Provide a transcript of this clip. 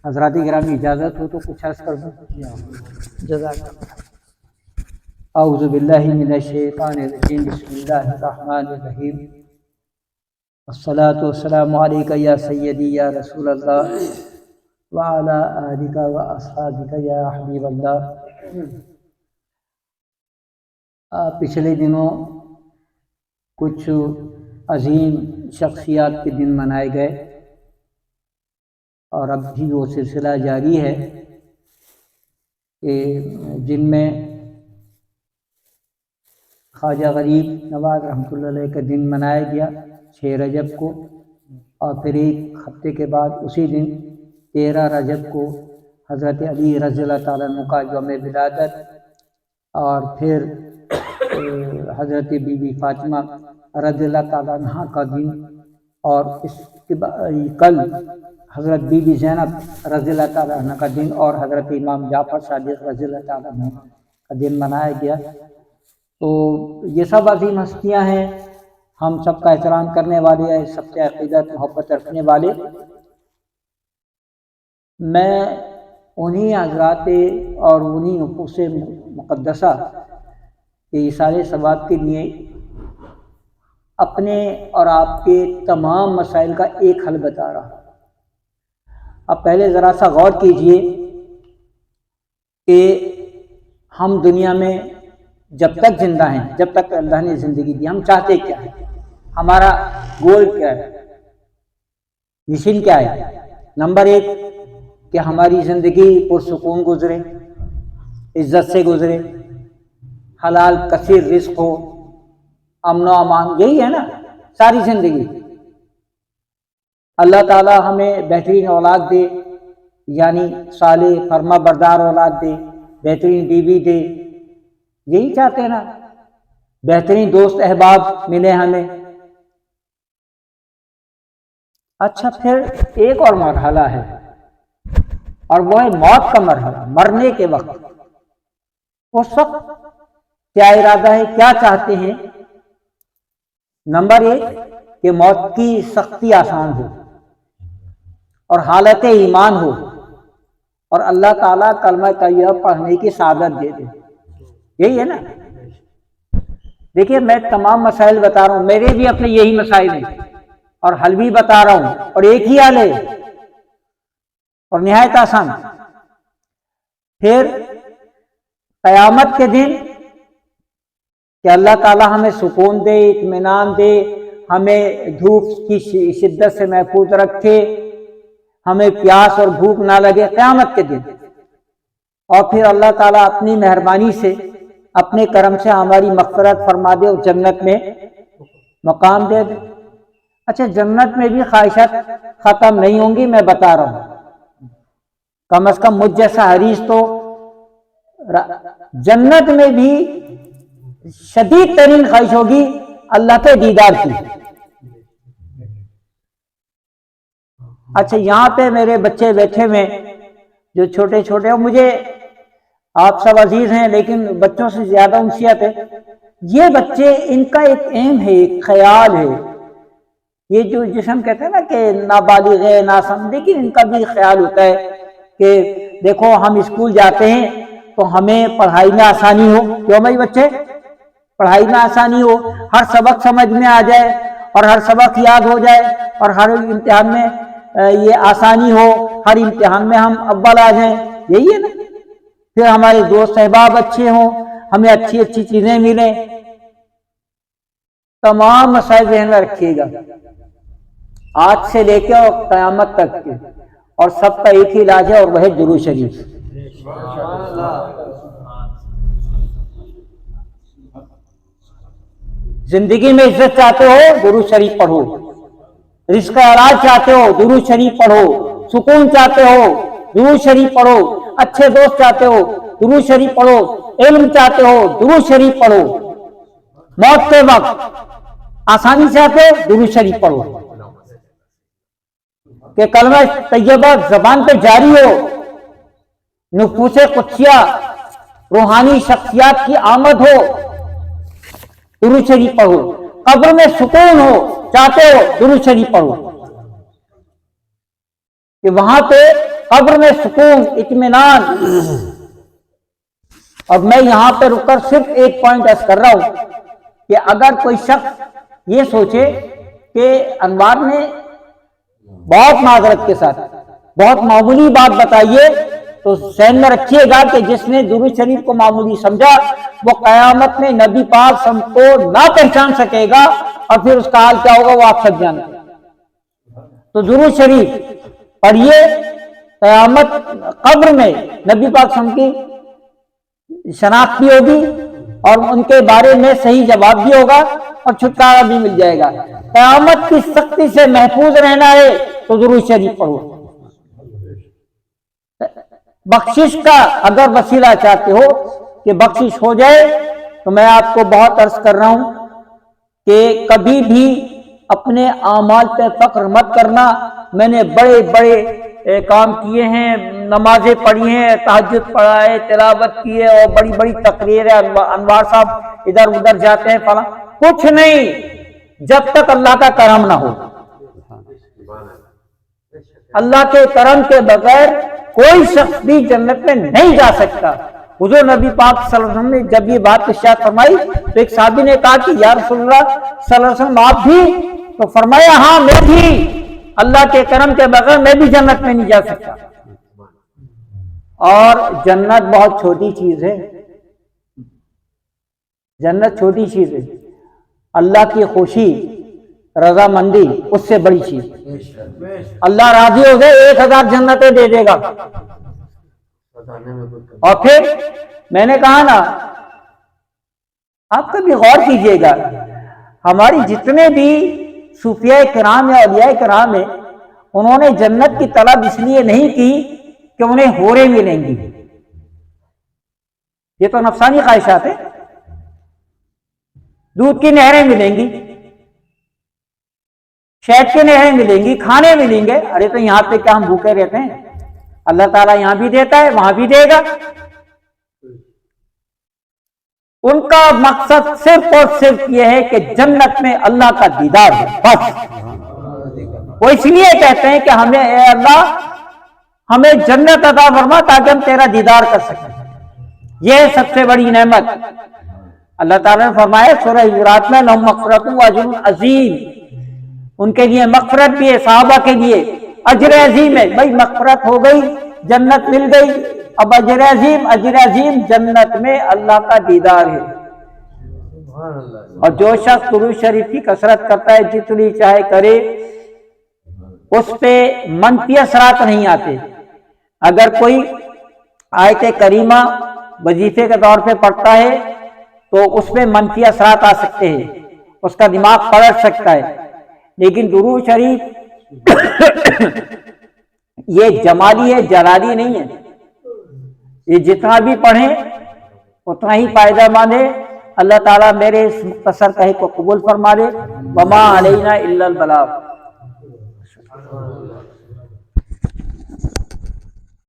حضرات گرامی اجازت ہو تو کچھ عرض کر دوں؟ جزاک اللہ۔ اعوذ باللہ من الشیطان الرجیم، بسم اللہ الرحمن الرحیم، والصلاة والسلام علیکہ یا سیدی یا رسول اللہ وعلی آلک و اصحابک یا حبیب اللہ۔ پچھلے دنوں کچھ عظیم شخصیات کے دن منائے گئے اور اب بھی وہ سلسلہ جاری ہے کہ جن میں خواجہ غریب نواز رحمۃ اللہ علیہ کا دن منایا گیا 6 رجب کو، اور پھر ایک ہفتے کے بعد اسی دن 13 رجب کو حضرت علی رضی اللہ تعالیٰ عنہ کا یوم ولادت، اور پھر حضرت بی بی فاطمہ رضی اللہ تعالیٰ عنہ کا دن، اور اس کے کل حضرت بی بی زینب رضی اللہ تعالیٰ عنہ کا دن، اور حضرت امام جعفر صادق رضی اللہ تعالیٰ عنہ کا دن منایا گیا۔ تو یہ سب عظیم ہستیاں ہیں، ہم سب کا احترام کرنے والے ہیں، سب سے عقیدت محبت رکھنے والے۔ میں انہی حضرات اور انہی نفوس مقدسہ کے اصالِ ثواب کے لیے اپنے اور آپ کے تمام مسائل کا ایک حل بتا رہا ہوں۔ اب پہلے ذرا سا غور کیجئے کہ ہم دنیا میں جب تک زندہ ہیں، جب تک اللہ نے زندگی دی، ہم چاہتے کیا ہے؟ ہمارا گول کیا ہے؟ مشن کیا ہے؟ نمبر 1 کہ ہماری زندگی پرسکون گزرے، عزت سے گزرے، حلال کثیر رزق ہو، امن و امان، یہی ہے نا ساری زندگی۔ اللہ تعالی ہمیں بہترین اولاد دے، یعنی صالح فرما بردار اولاد دے، بہترین بیوی دے، یہی چاہتے ہیں نا، بہترین دوست احباب ملے ہمیں۔ اچھا، پھر ایک اور مرحلہ ہے، اور وہ ہے موت کا مرحلہ، مرنے کے وقت۔ اس وقت کیا ارادہ ہے، کیا چاہتے ہیں؟ نمبر 1 کہ موت کی سختی آسان ہو اور حالت ایمان ہو، اور اللہ تعالیٰ کلمہ طیبہ پڑھنے کی سعادت دے دے، یہی ہے نا۔ دیکھیے میں تمام مسائل بتا رہا ہوں، میرے بھی اپنے یہی مسائل ہیں اور حل بھی بتا رہا ہوں، اور ایک ہی حل ہے اور نہایت آسان۔ پھر قیامت کے دن کہ اللہ تعالیٰ ہمیں سکون دے، اطمینان دے، ہمیں دھوپ کی شدت سے محفوظ رکھے، ہمیں پیاس اور بھوک نہ لگے قیامت کے دن، اور پھر اللہ تعالیٰ اپنی مہربانی سے اپنے کرم سے ہماری مغفرت فرما دے اور جنت میں مقام دے دے۔ اچھا، جنت میں بھی خواہشات ختم نہیں ہوں گی، میں بتا رہا ہوں، کم از کم مجھ جیسا حریص تو جنت میں بھی شدید ترین خواہش ہوگی اللہ کے دیدار کی۔ اچھا، یہاں پہ میرے بچے بیٹھے ہوئے جو چھوٹے چھوٹے، اور مجھے آپ سب عزیز ہیں لیکن بچوں سے زیادہ انسیت ہے، یہ بچے ان کا ایک ایم ہے، ایک خیال ہے، یہ جو جسم کہتے ہیں نا کہ نابالغ ہے، ناسمجھ، لیکن ان کا بھی خیال ہوتا ہے کہ دیکھو ہم اسکول جاتے ہیں تو ہمیں پڑھائی میں آسانی ہو، کیوں بھائی بچے؟ پڑھائی میں آسانی ہو، ہر سبق سمجھ میں آ جائے اور ہر سبق یاد ہو جائے، اور ہر امتحان میں یہ آسانی ہو، ہر امتحان میں ہم اول آ جائیں، یہی ہے نا۔ پھر ہمارے دوست احباب اچھے ہوں، ہمیں اچھی اچھی چیزیں ملیں۔ تمام مسائل ذہن میں رکھیے گا، آج سے لے کے اور قیامت تک کے، اور سب کا ایک ہی علاج ہے، اور وہ ہے درود شریف۔ زندگی میں عزت چاہتے ہو، درود شریف پڑھو۔ رزق حلال چاہتے ہو، درود شریف پڑھو۔ سکون چاہتے ہو، درود شریف پڑھو۔ اچھے دوست چاہتے ہو، درود شریف پڑھو۔ علم چاہتے ہو، درود شریف پڑھو۔ موت کے وقت آسانی چاہتے ہو، درود شریف پڑھو کہ کلمہ طیبہ زبان پہ جاری ہو، نفوس قدسیہ روحانی شخصیات کی آمد ہو، درود شریف پڑھو۔ قبر میں سکون ہو چاہتے ہو، درود شریف پڑھو۔ کہ وہاں پہ قبر میں سکون، اطمینان. اور میں یہاں پہ رک کر صرف ایک پوائنٹ عرض کر رہا ہوں کہ اگر کوئی شخص یہ سوچے کہ انوار نے بہت معذرت کے ساتھ بہت معمولی بات بتائیے، تو ذہن میں رکھیے گا کہ جس نے درود شریف کو معمولی سمجھا وہ قیامت میں نبی پاک کو نہ پہچان سکے گا، اور پھر اس کا حال کیا ہوگا وہ آپ سب جانتے ہیں. تو درود شریف پڑھیے، قیامت قبر میں نبی پاک کی شناخت بھی ہوگی اور ان کے بارے میں صحیح جواب بھی ہوگا اور چھٹکارا بھی مل جائے گا. قیامت کی سختی سے محفوظ رہنا ہے تو درود شریف پڑھو. بخشش کا اگر وسیلہ چاہتے ہو کہ بخشش ہو جائے، تو میں آپ کو بہت عرض کر رہا ہوں کہ کبھی بھی اپنے اعمال پہ فخر مت کرنا. میں نے بڑے بڑے کام کیے ہیں، نمازیں پڑھی ہیں، تہجد پڑھا ہے، تلاوت کی ہے، اور بڑی بڑی تقریر ہے، انوار صاحب ادھر ادھر جاتے ہیں فلاں. کچھ نہیں جب تک اللہ کا کرم نہ ہو. اللہ کے کرم کے بغیر کوئی شخص بھی جنت میں نہیں جا سکتا. حضور نبی پاک صلی اللہ علیہ وسلم نے جب یہ بات ارشاد فرمائی تو ایک صحابی نے کہا کہ یا رسول اللہ صلی اللہ علیہ وسلم آپ بھی؟ تو فرمایا ہاں میں بھی، اللہ کے کرم کے بغیر میں بھی جنت میں نہیں جا سکتا. اور جنت بہت چھوٹی چیز ہے، جنت چھوٹی چیز ہے. اللہ کی خوشی، رضامندی اس سے بڑی چیز. اللہ راضی ہو گئے 1000 جنتیں دے دے گا. اور پھر میں نے کہا نا، آپ کبھی غور کیجئے گا، ہماری جتنے بھی صوفیاء کرام یا اولیاء کرام ہیں، انہوں نے جنت کی طلب اس لیے نہیں کی کہ انہیں حوریں ملیں گی. یہ تو نفسانی خواہشات ہیں. دودھ کی نہریں ملیں گی، شہد کی نہریں ملیں گی، کھانے ملیں گے. ارے تو یہاں پہ کیا ہم بھوکے رہتے ہیں؟ اللہ تعالیٰ یہاں بھی دیتا ہے وہاں بھی دے گا. ان کا مقصد صرف اور صرف یہ ہے کہ جنت میں اللہ کا دیدار ہو، بس. وہ اس لیے کہتے ہیں کہ ہمیں اے اللہ ہمیں جنت عطا فرما تاکہ ہم تیرا دیدار کر سکیں. یہ سب سے بڑی نعمت. اللہ تعالیٰ نے فرمایا سورہ حجرات میں لہم مغفرۃ و اجر عظیم، ان کے لیے مغفرت بھی ہے، صحابہ کے لیے اجر عظیم ہے. بھائی مغفرت ہو گئی، جنت مل گئی، اب اجر عظیم. اجر عظیم جنت میں اللہ کا دیدار ہے. اور جو شخص درود شریف کی کثرت کرتا ہے جتنی چاہے کرے، اس پہ منفی اثرات نہیں آتے. اگر کوئی آیت کریمہ وظیفے کے طور پہ پڑھتا ہے تو اس پہ منفی اثرات آ سکتے ہیں، اس کا دماغ پلٹ سکتا ہے. لیکن درود شریف یہ جمالی ہے، جلالی نہیں ہے. یہ جتنا بھی پڑھیں اتنا ہی فائدہ مند ہے. اللہ تعالیٰ میرے اس مختصر کہے کو قبول فرما لے. وما علینا الا البلاغ.